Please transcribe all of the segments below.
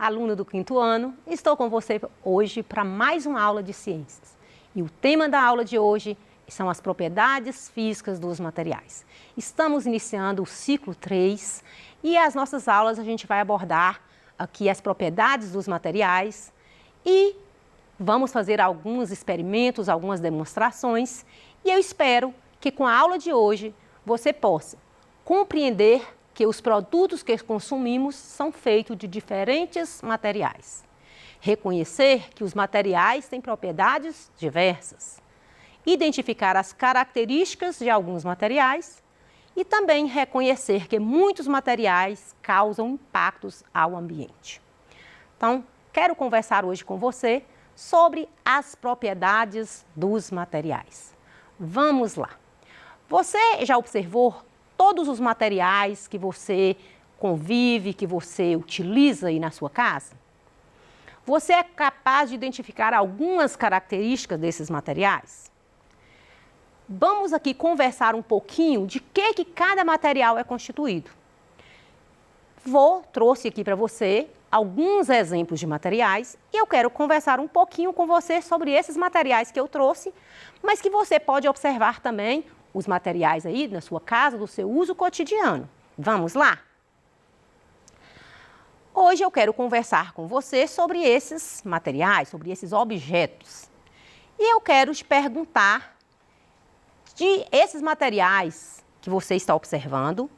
aluna do 5º ano. Estou com você hoje para mais uma aula de ciências. E o tema da aula de hoje são as propriedades físicas dos materiais. Estamos iniciando o ciclo 3 e as nossas aulas a gente vai abordar aqui as propriedades dos materiais e vamos fazer alguns experimentos, algumas demonstrações e eu espero que com a aula de hoje você possa compreender que os produtos que consumimos são feitos de diferentes materiais. Reconhecer que os materiais têm propriedades diversas. Identificar as características de alguns materiais e também reconhecer que muitos materiais causam impactos ao ambiente. Então, quero conversar hoje com você sobre as propriedades dos materiais. Vamos lá. Você já observou todos os materiais que você convive, que você utiliza aí na sua casa? Você é capaz de identificar algumas características desses materiais? Vamos aqui conversar um pouquinho de que cada material é constituído. Trouxe aqui para você alguns exemplos de materiais e eu quero conversar um pouquinho com você sobre esses materiais que eu trouxe, mas que você pode observar também os materiais aí na sua casa, do seu uso cotidiano. Vamos lá? Hoje eu quero conversar com você sobre esses materiais, sobre esses objetos. E eu quero te perguntar de esses materiais que você está observando,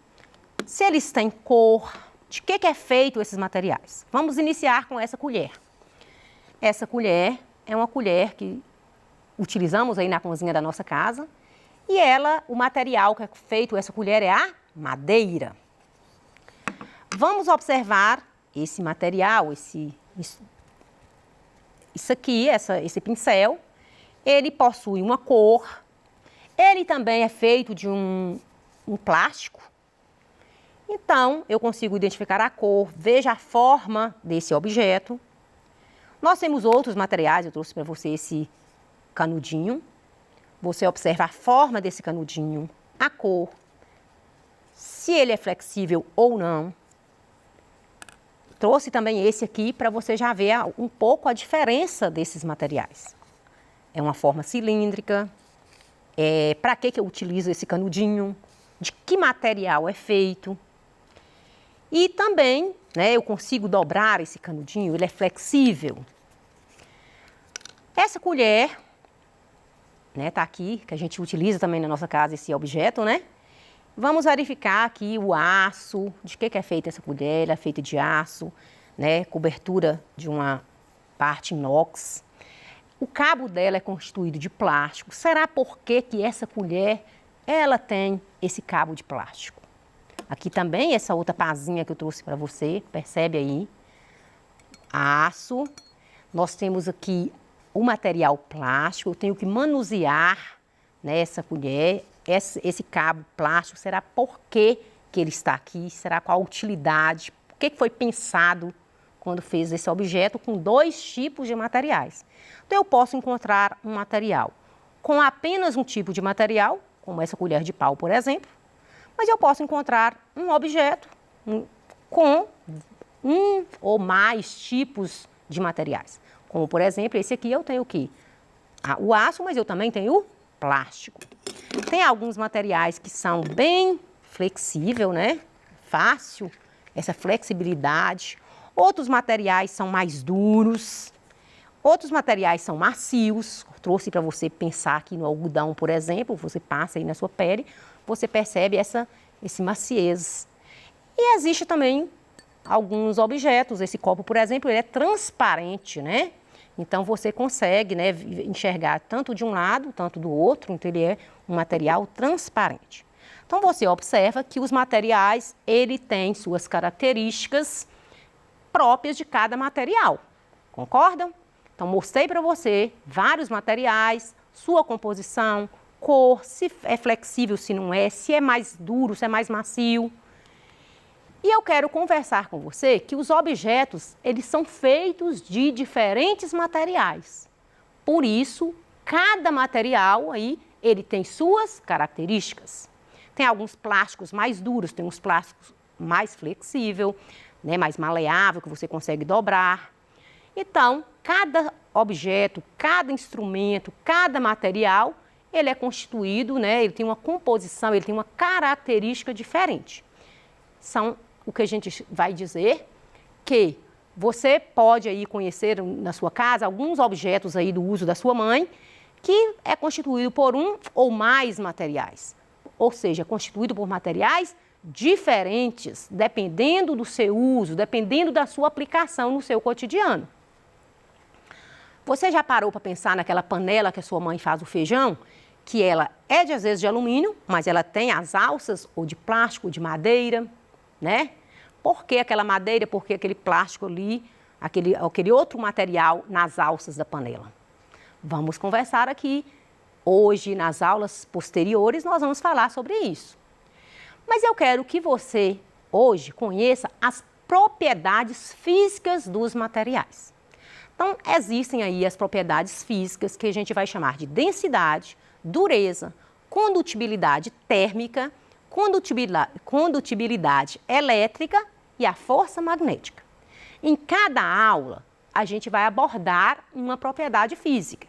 se eles têm cor, de que é feito esses materiais. Vamos iniciar com essa colher. Essa colher é uma colher que utilizamos aí na cozinha da nossa casa e o material que é feito essa colher é a madeira. Vamos observar esse material, esse pincel. Ele possui uma cor. Ele também é feito de um plástico. Então, eu consigo identificar a cor, veja a forma desse objeto. Nós temos outros materiais, eu trouxe para você esse canudinho. Você observa a forma desse canudinho, a cor, se ele é flexível ou não. Trouxe também esse aqui para você já ver um pouco a diferença desses materiais. É uma forma cilíndrica. Para que eu utilizo esse canudinho? De que material é feito? E também, eu consigo dobrar esse canudinho, ele é flexível. Essa colher, tá aqui, que a gente utiliza também na nossa casa esse objeto, Vamos verificar aqui o aço, de que é feita essa colher, ela é feita de aço, cobertura de uma parte inox. O cabo dela é constituído de plástico. Será por que essa colher, ela tem esse cabo de plástico? Aqui também essa outra pazinha que eu trouxe para você, percebe aí? Aço. Nós temos aqui o material plástico, eu tenho que manusear essa colher. Esse cabo plástico, será por que ele está aqui? Será qual a utilidade? Por que foi pensado quando fez esse objeto com dois tipos de materiais? Então, eu posso encontrar um material com apenas um tipo de material, como essa colher de pau, por exemplo, mas eu posso encontrar um objeto com um ou mais tipos de materiais. Como, por exemplo, esse aqui eu tenho o quê? O aço, mas eu também tenho o plástico. Tem alguns materiais que são bem flexíveis, Fácil, essa flexibilidade. Outros materiais são mais duros. Outros materiais são macios. Trouxe para você pensar aqui no algodão, por exemplo. Você passa aí na sua pele, você percebe esse maciez. E existe também alguns objetos. Esse copo, por exemplo, ele é transparente, Então, você consegue enxergar tanto de um lado, tanto do outro. Então, ele é um material transparente. Então, você observa que os materiais, ele tem suas características próprias de cada material. Concordam? Então, mostrei para você vários materiais, sua composição, cor, se é flexível, se não é, se é mais duro, se é mais macio. E eu quero conversar com você que os objetos, eles são feitos de diferentes materiais. Por isso, cada material aí, ele tem suas características. Tem alguns plásticos mais duros, tem uns plásticos mais flexíveis, né, mais maleável, que você consegue dobrar. Então, cada objeto, cada instrumento, cada material, ele é constituído, né, ele tem uma composição, ele tem uma característica diferente. São o que a gente vai dizer que você pode aí conhecer na sua casa alguns objetos aí do uso da sua mãe, que é constituído por um ou mais materiais. Ou seja, é constituído por materiais diferentes, dependendo do seu uso, dependendo da sua aplicação no seu cotidiano. Você já parou para pensar naquela panela que a sua mãe faz o feijão? Que ela é às vezes de alumínio, mas ela tem as alças ou de plástico, ou de madeira, né? Por que aquela madeira, por que aquele plástico ali, aquele outro material nas alças da panela? Vamos conversar aqui. Hoje, nas aulas posteriores, nós vamos falar sobre isso. Mas eu quero que você, hoje, conheça as propriedades físicas dos materiais. Então, existem aí as propriedades físicas que a gente vai chamar de densidade, dureza, condutibilidade térmica, condutibilidade elétrica e a força magnética. Em cada aula, a gente vai abordar uma propriedade física.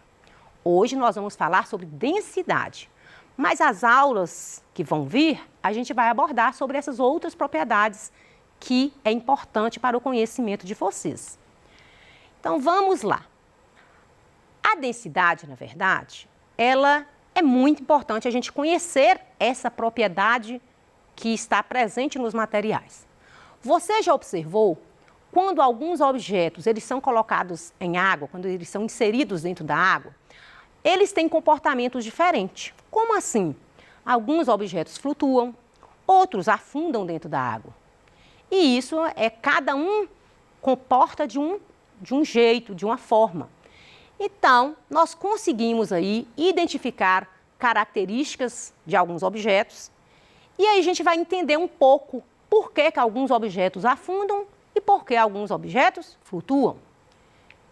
Hoje nós vamos falar sobre densidade, mas as aulas que vão vir, a gente vai abordar sobre essas outras propriedades que é importante para o conhecimento de vocês. Então, vamos lá. A densidade, na verdade, ela é muito importante a gente conhecer essa propriedade que está presente nos materiais. Você já observou quando alguns objetos eles são colocados em água, quando eles são inseridos dentro da água, eles têm comportamentos diferentes. Como assim? Alguns objetos flutuam, outros afundam dentro da água. E isso cada um comporta de um jeito, de uma forma. Então, nós conseguimos aí identificar características de alguns objetos e aí a gente vai entender um pouco por que alguns objetos afundam e por que alguns objetos flutuam.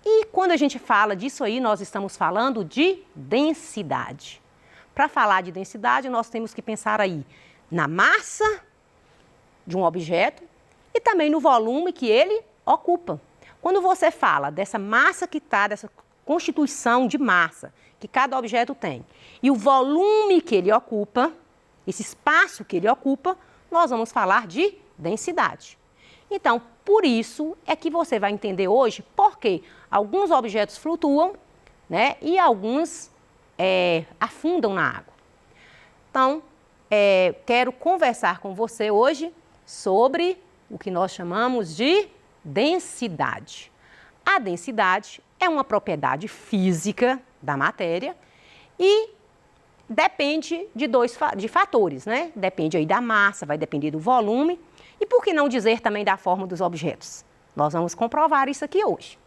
E quando a gente fala disso aí, nós estamos falando de densidade. Para falar de densidade, nós temos que pensar aí na massa de um objeto e também no volume que ele ocupa. Quando você fala dessa massa que está, dessa constituição de massa que cada objeto tem e o volume que ele ocupa, esse espaço que ele ocupa, nós vamos falar de densidade. Então, por isso é que você vai entender hoje por que alguns objetos flutuam, né, e alguns afundam na água. Então, quero conversar com você hoje sobre o que nós chamamos de densidade. A densidade é uma propriedade física da matéria e depende de fatores, né? Depende aí da massa, vai depender do volume e por que não dizer também da forma dos objetos? Nós vamos comprovar isso aqui hoje.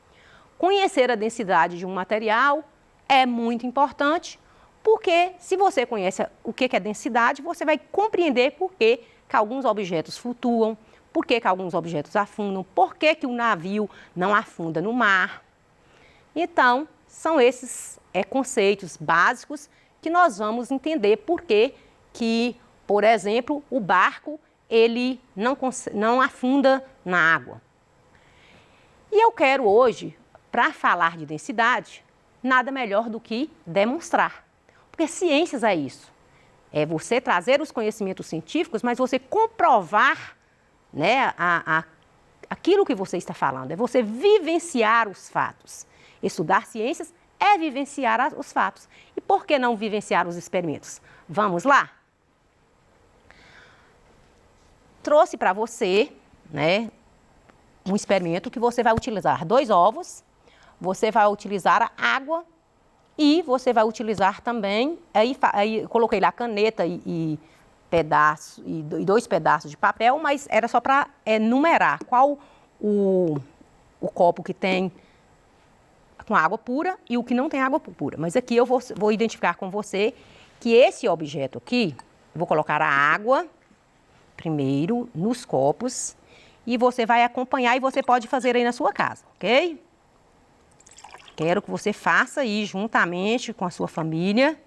Conhecer a densidade de um material é muito importante porque se você conhece o que é densidade, você vai compreender por que alguns objetos flutuam, por que alguns objetos afundam, por que o navio não afunda no mar. Então, são esses conceitos básicos que nós vamos entender por que, por exemplo, o barco ele não afunda na água. E eu quero hoje, para falar de densidade, nada melhor do que demonstrar. Porque ciências é isso. É você trazer os conhecimentos científicos, mas você comprovar, né, aquilo que você está falando. É você vivenciar os fatos. Estudar ciências é vivenciar os fatos. E por que não vivenciar os experimentos? Vamos lá? Trouxe para você, né, um experimento que você vai utilizar 2 ovos, você vai utilizar a água e você vai utilizar também, aí coloquei lá caneta e 2 pedaços de papel, mas era só para numerar qual o copo que tem com água pura e o que não tem água pura. Mas aqui eu vou identificar com você que esse objeto aqui, vou colocar a água primeiro nos copos e você vai acompanhar e você pode fazer aí na sua casa, ok? Quero que você faça aí juntamente com a sua família,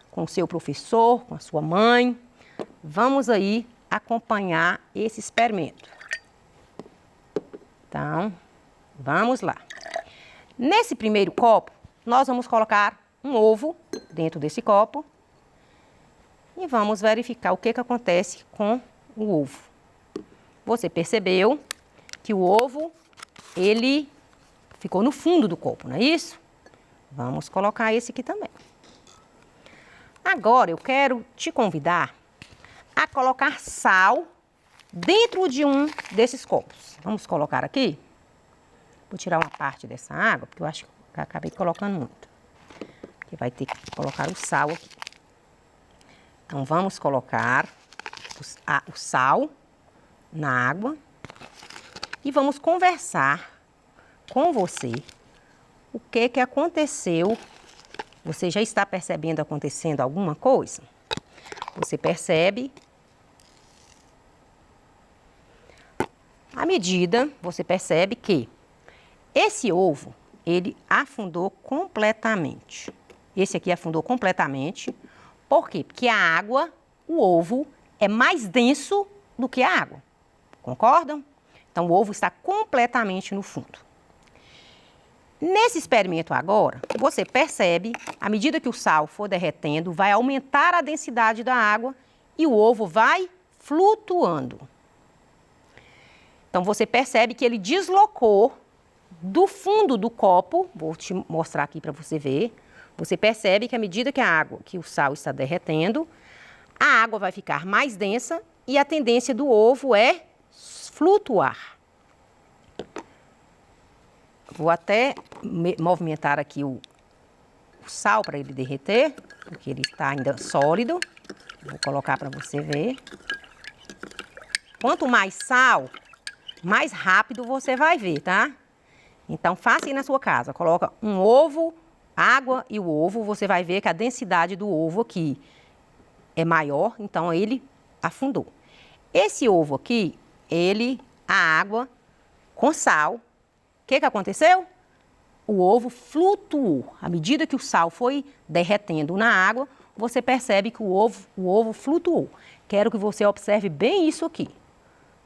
com o seu professor, com a sua mãe. Vamos aí acompanhar esse experimento. Então, vamos lá. Nesse primeiro copo, nós vamos colocar um ovo dentro desse copo e vamos verificar o que acontece com o ovo. Você percebeu que o ovo, ele ficou no fundo do copo, não é isso? Vamos colocar esse aqui também. Agora, eu quero te convidar a colocar sal dentro de um desses copos. Vamos colocar aqui. Vou tirar uma parte dessa água, porque eu acho que eu acabei colocando muito. Porque vai ter que colocar o sal aqui. Então, vamos colocar o sal na água e vamos conversar com você o que aconteceu. Você já está percebendo acontecendo alguma coisa? Você percebe? À medida, você percebe que esse ovo, ele afundou completamente. Esse aqui afundou completamente. Por quê? Porque a água, o ovo, é mais denso do que a água. Concordam? Então, o ovo está completamente no fundo. Nesse experimento agora, você percebe, à medida que o sal for derretendo, vai aumentar a densidade da água e o ovo vai flutuando. Então, você percebe que ele deslocou do fundo do copo, vou te mostrar aqui para você ver. Você percebe que à medida que o sal está derretendo, a água vai ficar mais densa e a tendência do ovo é flutuar. Vou até movimentar aqui o sal para ele derreter, porque ele está ainda sólido. Vou colocar para você ver. Quanto mais sal, mais rápido você vai ver, tá? Então, faça aí na sua casa. Coloca um ovo, água e o ovo. Você vai ver que a densidade do ovo aqui é maior, então ele afundou. Esse ovo aqui, a água com sal, o que aconteceu? O ovo flutuou. À medida que o sal foi derretendo na água, você percebe que o ovo flutuou. Quero que você observe bem isso aqui,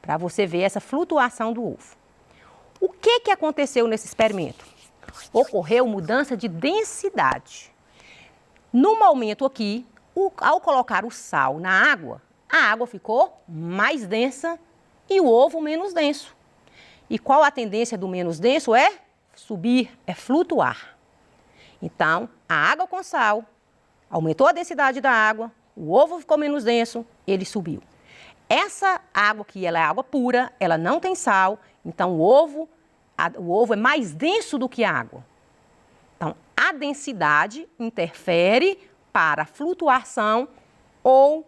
para você ver essa flutuação do ovo. O que aconteceu nesse experimento? Ocorreu mudança de densidade. No momento aqui, ao colocar o sal na água, a água ficou mais densa e o ovo menos denso. E qual a tendência do menos denso? É subir, é flutuar. Então, a água com sal aumentou a densidade da água, o ovo ficou menos denso, ele subiu. Essa água aqui, ela é água pura, ela não tem sal, então o ovo é mais denso do que a água. Então, a densidade interfere para a flutuação ou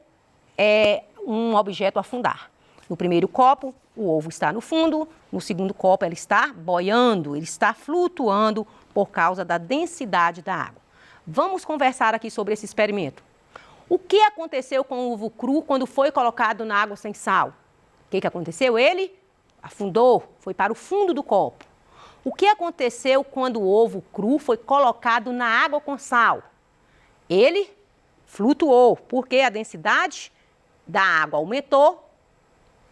um objeto afundar. No primeiro copo, o ovo está no fundo, no segundo copo ele está boiando, ele está flutuando por causa da densidade da água. Vamos conversar aqui sobre esse experimento. O que aconteceu com o ovo cru quando foi colocado na água sem sal? O que aconteceu? Ele afundou, foi para o fundo do copo. O que aconteceu quando o ovo cru foi colocado na água com sal? Ele flutuou, porque a densidade da água aumentou,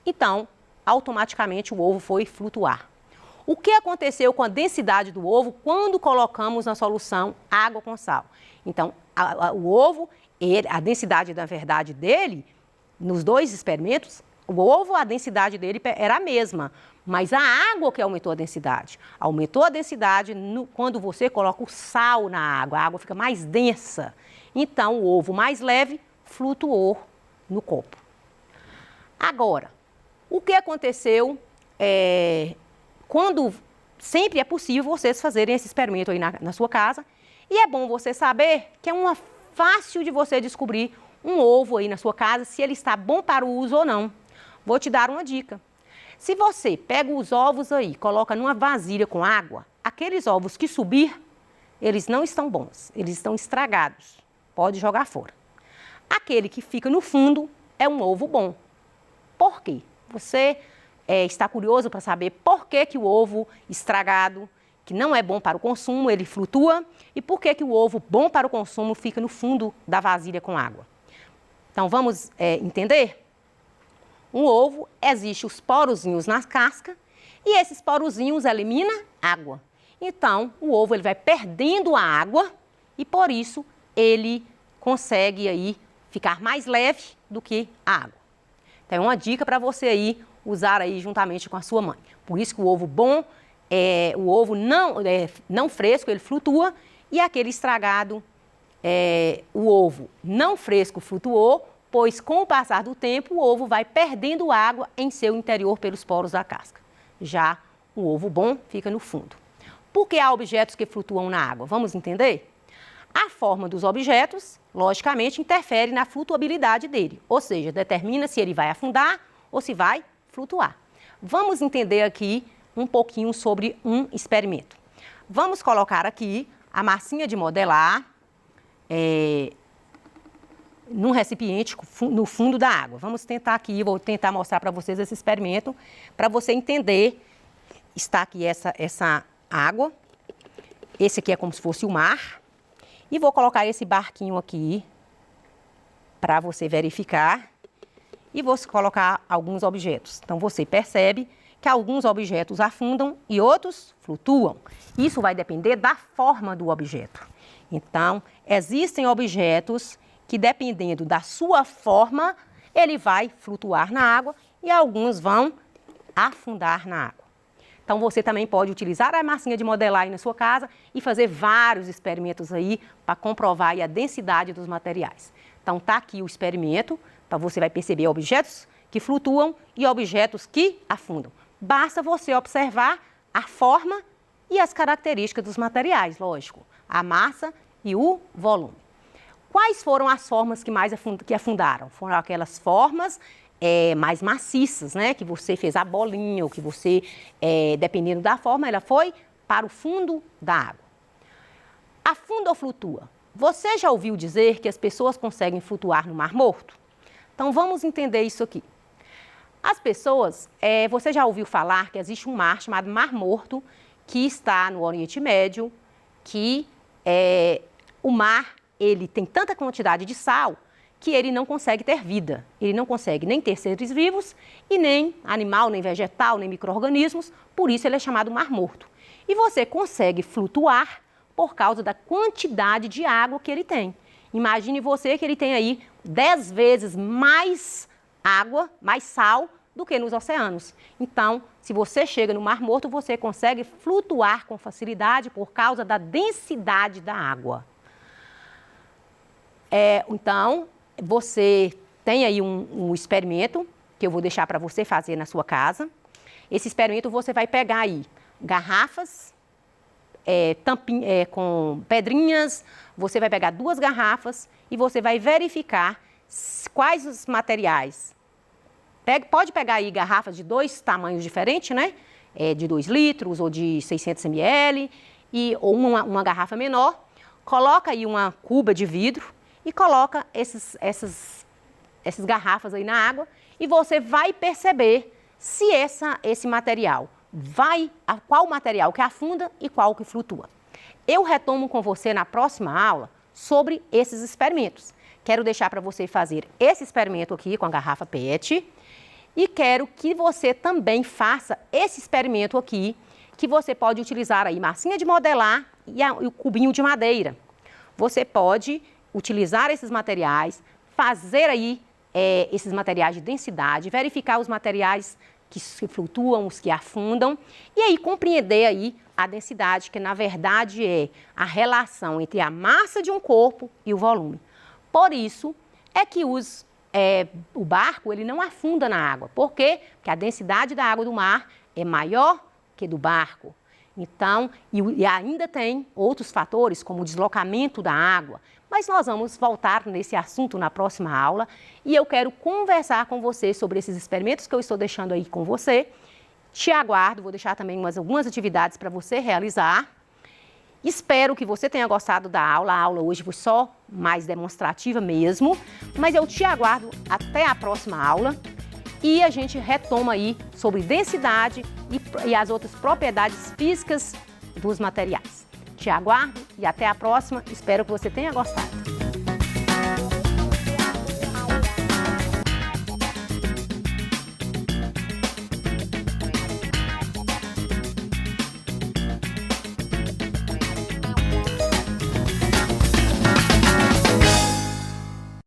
então, automaticamente o ovo foi flutuar. O que aconteceu com a densidade do ovo quando colocamos na solução água com sal? Então, o ovo, a densidade, na verdade, dele, nos dois experimentos, o ovo, a densidade dele era a mesma, mas a água que aumentou a densidade. Aumentou a densidade quando você coloca o sal na água, a água fica mais densa. Então, o ovo mais leve flutuou no copo. Agora, o que aconteceu quando sempre é possível vocês fazerem esse experimento aí na sua casa, e é bom você saber que é fácil de você descobrir um ovo aí na sua casa, se ele está bom para o uso ou não. Vou te dar uma dica. Se você pega os ovos aí, coloca numa vasilha com água, aqueles ovos que subir, eles não estão bons, eles estão estragados. Pode jogar fora. Aquele que fica no fundo é um ovo bom. Por quê? Você está curioso para saber por que o ovo estragado, que não é bom para o consumo, ele flutua, e por que o ovo bom para o consumo fica no fundo da vasilha com água. Então, vamos entender? Um ovo, existe os porozinhos na casca, E esses porozinhos eliminam água. Então, o ovo ele vai perdendo a água e por isso ele consegue aí ficar mais leve do que a água. Então, é uma dica para você aí usar aí juntamente com a sua mãe. Por isso que o ovo bom, o ovo não fresco, ele flutua e aquele estragado, o ovo não fresco flutuou, pois com o passar do tempo o ovo vai perdendo água em seu interior pelos poros da casca. Já o ovo bom fica no fundo. Por que há objetos que flutuam na água? Vamos entender? A forma dos objetos, logicamente, interfere na flutuabilidade dele, ou seja, determina se ele vai afundar ou se vai flutuar. Vamos entender aqui um pouquinho sobre um experimento. Vamos colocar aqui a massinha de modelar num recipiente no fundo da água. Vamos tentar aqui, vou tentar mostrar para vocês esse experimento, para você entender. Está aqui essa água, esse aqui é como se fosse o mar, e vou colocar esse barquinho aqui para você verificar e vou colocar alguns objetos. Então você percebe que alguns objetos afundam e outros flutuam. Isso vai depender da forma do objeto. Então, existem objetos que, dependendo da sua forma, ele vai flutuar na água e alguns vão afundar na água. Então, você também pode utilizar a massinha de modelar aí na sua casa e fazer vários experimentos aí para comprovar aí a densidade dos materiais. Então, tá aqui o experimento, então você vai perceber objetos que flutuam e objetos que afundam. Basta você observar a forma e as características dos materiais, lógico, a massa e o volume. Quais foram as formas que afundaram? Foram aquelas formas mais maciças, né? Que você fez a bolinha, ou que você, dependendo da forma, ela foi para o fundo da água. Afunda ou flutua? Você já ouviu dizer que as pessoas conseguem flutuar no Mar Morto? Então, vamos entender isso aqui. As pessoas, você já ouviu falar que existe um mar chamado Mar Morto, que está no Oriente Médio, que o mar, ele tem tanta quantidade de sal que ele não consegue ter vida. Ele não consegue nem ter seres vivos e nem animal, nem vegetal, nem micro-organismos, por isso ele é chamado Mar Morto. E você consegue flutuar por causa da quantidade de água que ele tem. Imagine você que ele tem aí 10 vezes mais água, mais sal, do que nos oceanos. Então, se você chega no Mar Morto, você consegue flutuar com facilidade por causa da densidade da água. Então, você tem aí um experimento que eu vou deixar para você fazer na sua casa. Esse experimento você vai pegar aí garrafas com pedrinhas, você vai pegar 2 garrafas e você vai verificar quais os materiais. Pode pegar aí garrafas de 2 tamanhos diferentes, né? De 2 litros ou de 600 ml, ou uma garrafa menor. Coloca aí uma cuba de vidro e coloca essas garrafas aí na água e você vai perceber se esse material qual material que afunda e qual que flutua. Eu retomo com você na próxima aula sobre esses experimentos. Quero deixar para você fazer esse experimento aqui com a garrafa PET e quero que você também faça esse experimento aqui, que você pode utilizar aí massinha de modelar e o cubinho de madeira. Você pode utilizar esses materiais, fazer aí esses materiais de densidade, verificar os materiais que flutuam, os que afundam, e aí compreender aí a densidade, que na verdade é a relação entre a massa de um corpo e o volume. Por isso é que o barco ele não afunda na água. Por quê? Porque a densidade da água do mar é maior que do barco. Então, e ainda tem outros fatores, como o deslocamento da água. Mas nós vamos voltar nesse assunto na próxima aula e eu quero conversar com você sobre esses experimentos que eu estou deixando aí com você. Te aguardo, vou deixar também algumas atividades para você realizar. Espero que você tenha gostado da aula. A aula hoje foi só mais demonstrativa mesmo, mas eu te aguardo até a próxima aula e a gente retoma aí sobre densidade e as outras propriedades físicas dos materiais. Te aguardo e até a próxima. Espero que você tenha gostado.